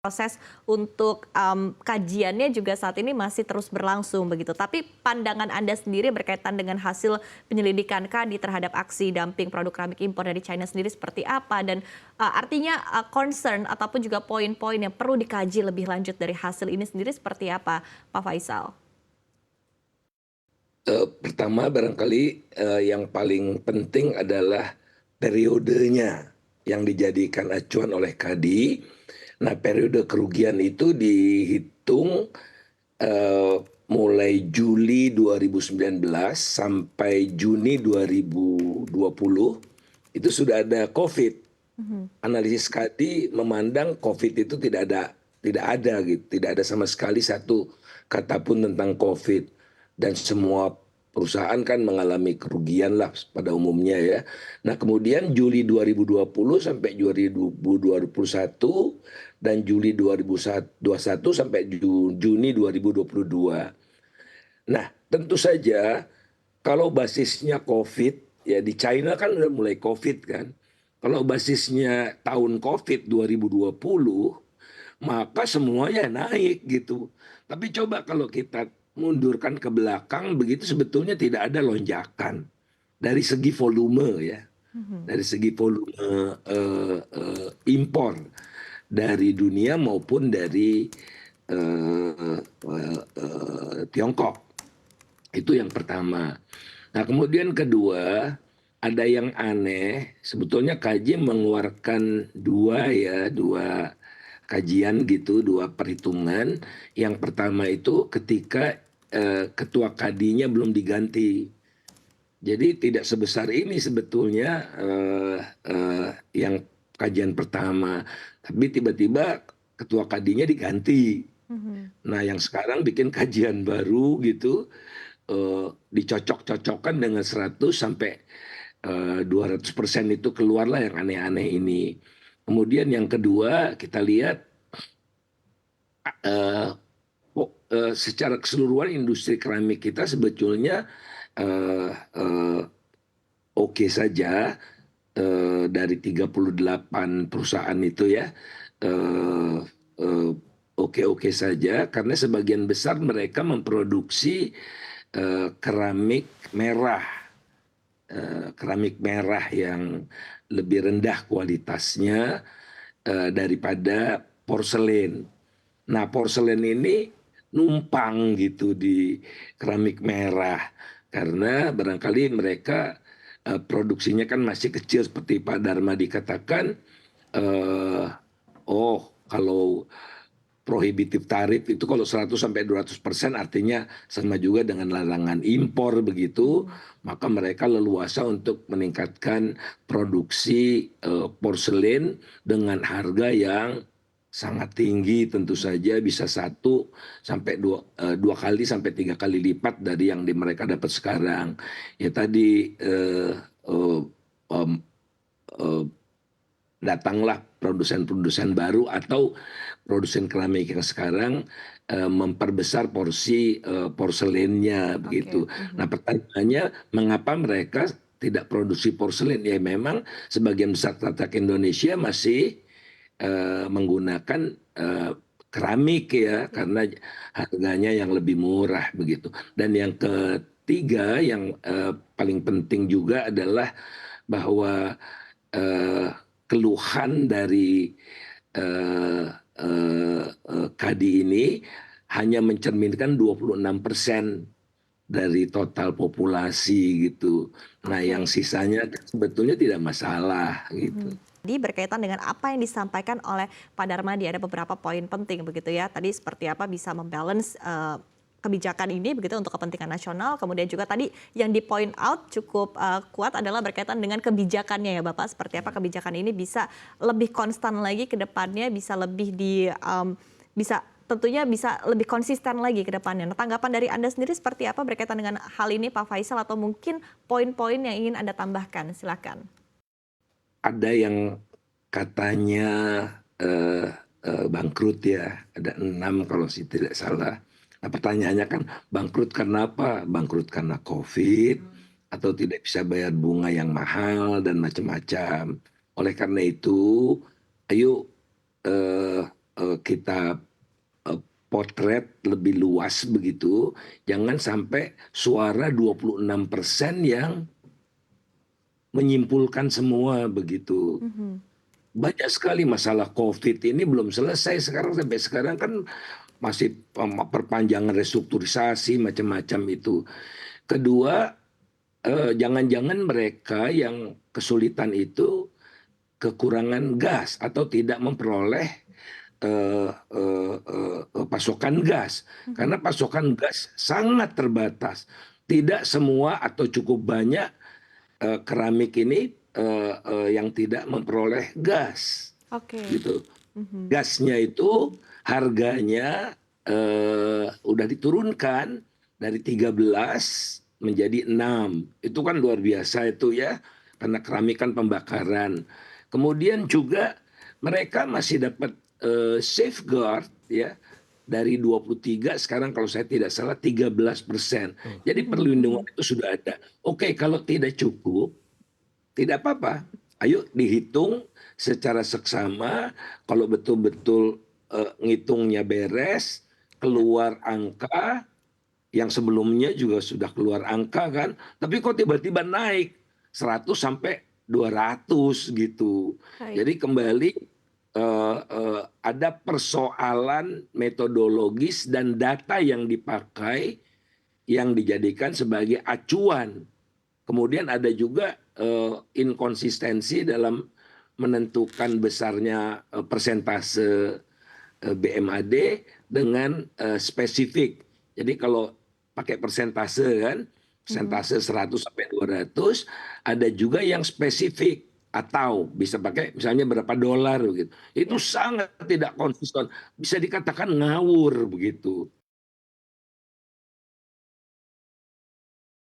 Proses untuk, kajiannya juga saat ini masih terus berlangsung begitu. Tapi pandangan Anda sendiri berkaitan dengan hasil penyelidikan KADI terhadap aksi dumping produk keramik impor dari China sendiri seperti apa? Dan, artinya, concern ataupun juga poin-poin yang perlu dikaji lebih lanjut dari hasil ini sendiri seperti apa, Pak Faisal? Pertama barangkali, yang paling penting adalah periodenya yang dijadikan acuan oleh KADI. Nah, periode kerugian itu dihitung, eee, mulai Juli 2019 sampai Juni 2020, itu sudah ada Covid. Mhm. Analisis KADI memandang Covid itu tidak ada gitu, tidak ada sama sekali satu kata pun tentang Covid. Dan semua perusahaan kan mengalami kerugian lah pada umumnya ya. Nah, kemudian Juli 2020 sampai Juli 2021 dan Juli 2021 sampai Juni 2022. Nah, tentu saja kalau basisnya Covid, ya di China kan udah mulai Covid kan. Kalau basisnya tahun Covid 2020, maka semuanya naik gitu. Tapi coba kalau kita mundurkan ke belakang, begitu sebetulnya tidak ada lonjakan dari segi volume ya, Mhm. dari segi volume impor dari dunia maupun dari Tiongkok. Itu yang pertama. Nah, kemudian kedua, ada yang aneh, sebetulnya KJ mengeluarkan dua kajian gitu, dua perhitungan. Yang pertama itu ketika ketua KADI-nya belum diganti. Jadi tidak sebesar ini sebetulnya yang kajian pertama, tapi tiba-tiba ketua KADI-nya diganti. Mhm. Nah, yang sekarang bikin kajian baru gitu, dicocok-cocokkan dengan 100 sampai 200% itu keluarlah yang aneh-aneh ini. Kemudian yang kedua kita lihat, eee, secara keseluruhan industri keramik kita sebetulnya, eee eee, oke saja, dari 38 perusahaan itu ya, eee eee, oke-oke saja karena sebagian besar mereka memproduksi, keramik merah. Keramik merah yang lebih rendah kualitasnya, daripada porselen. Nah, porselen ini numpang gitu di keramik merah, karena barangkali mereka, produksinya kan masih kecil seperti Pak Darmadi katakan, eee, oh kalau prohibitif tarif itu kalau 100 sampai 200% artinya sama juga dengan larangan impor begitu, Mhm. maka mereka leluasa untuk meningkatkan produksi, porselen dengan harga yang sangat tinggi tentu saja bisa dua kali sampai 3 kali lipat dari yang mereka dapat sekarang. Ya tadi, eee, mmm, eee datanglah produsen-produsen baru atau produsen keramik yang sekarang, memperbesar porsi, porselennya Oke. begitu. Nah, Mhm. pertanyaannya mengapa mereka tidak produksi porselen? Ya memang sebagian besar ternak Indonesia masih, menggunakan, keramik ya Ya. karena harganya yang lebih murah begitu. Dan yang ketiga yang, paling penting juga adalah bahwa, eee, keluhan dari, eee eee KADI ini hanya mencerminkan 26% dari total populasi gitu. Nah, yang Oke. sisanya kan sebetulnya tidak masalah gitu. Mhm. Jadi berkaitan dengan apa yang disampaikan oleh Pak Darmadi, ada beberapa poin penting begitu ya. Tadi seperti apa bisa membalance kebijakan ini begitu untuk kepentingan nasional. Kemudian juga tadi yang di point out cukup kuat adalah berkaitan dengan kebijakannya ya Bapak. Seperti apa kebijakan ini bisa lebih konstan lagi ke depannya, bisa lebih bisa tentunya bisa lebih konsisten lagi ke depannya. Nah, tanggapan dari Anda sendiri seperti apa berkaitan dengan hal ini Pak Faisal atau mungkin poin-poin yang ingin Anda tambahkan? Silakan. Ada yang katanya, eee bangkrut ya, ada 6 kalau tidak salah. Nah, pertanyaannya kan bangkrut karena apa? Bangkrut karena Covid, atau tidak bisa bayar bunga yang mahal dan macam-macam. Oleh karena itu, ayo, eee kita potret lebih luas begitu, jangan sampai suara 26% yang menyimpulkan semua begitu. Mhm. Banyak sekali masalah COVID ini belum selesai sekarang, sampai sekarang kan masih perpanjangan restrukturisasi macam-macam itu. Kedua, jangan-jangan mereka yang kesulitan itu kekurangan gas atau tidak memperoleh pasokan gas, Mhm. karena pasokan gas sangat terbatas. Tidak semua atau cukup banyak keramik ini yang tidak memperoleh gas, Oke. gitu. Mhm. Gasnya itu harganya udah diturunkan dari 13 menjadi 6. Itu kan luar biasa itu ya, karena keramik kan pembakaran. Kemudian juga mereka masih dapat safeguard ya, dari 23 sekarang kalau saya tidak salah 13%. Jadi Mhm perlindungan mhm. itu sudah ada. Oke, kalau tidak cukup, tidak apa-apa. Ayo dihitung secara seksama, kalau betul-betul ngitungnya beres, Ya. keluar angka yang sebelumnya juga sudah keluar angka kan, tapi kok tiba-tiba naik 100 sampai 200 gitu. Baik. Jadi kembali ada persoalan metodologis dan data yang dipakai yang dijadikan sebagai acuan. Kemudian ada juga inkonsistensi dalam menentukan besarnya persentase BMAD dengan spesifik. Jadi kalau pakai persentase kan, Mhm. persentase 100 sampai 200, ada juga yang spesifik atau bisa pakai misalnya berapa dolar begitu. Itu Ya. sangat tidak konsisten, bisa dikatakan ngawur begitu.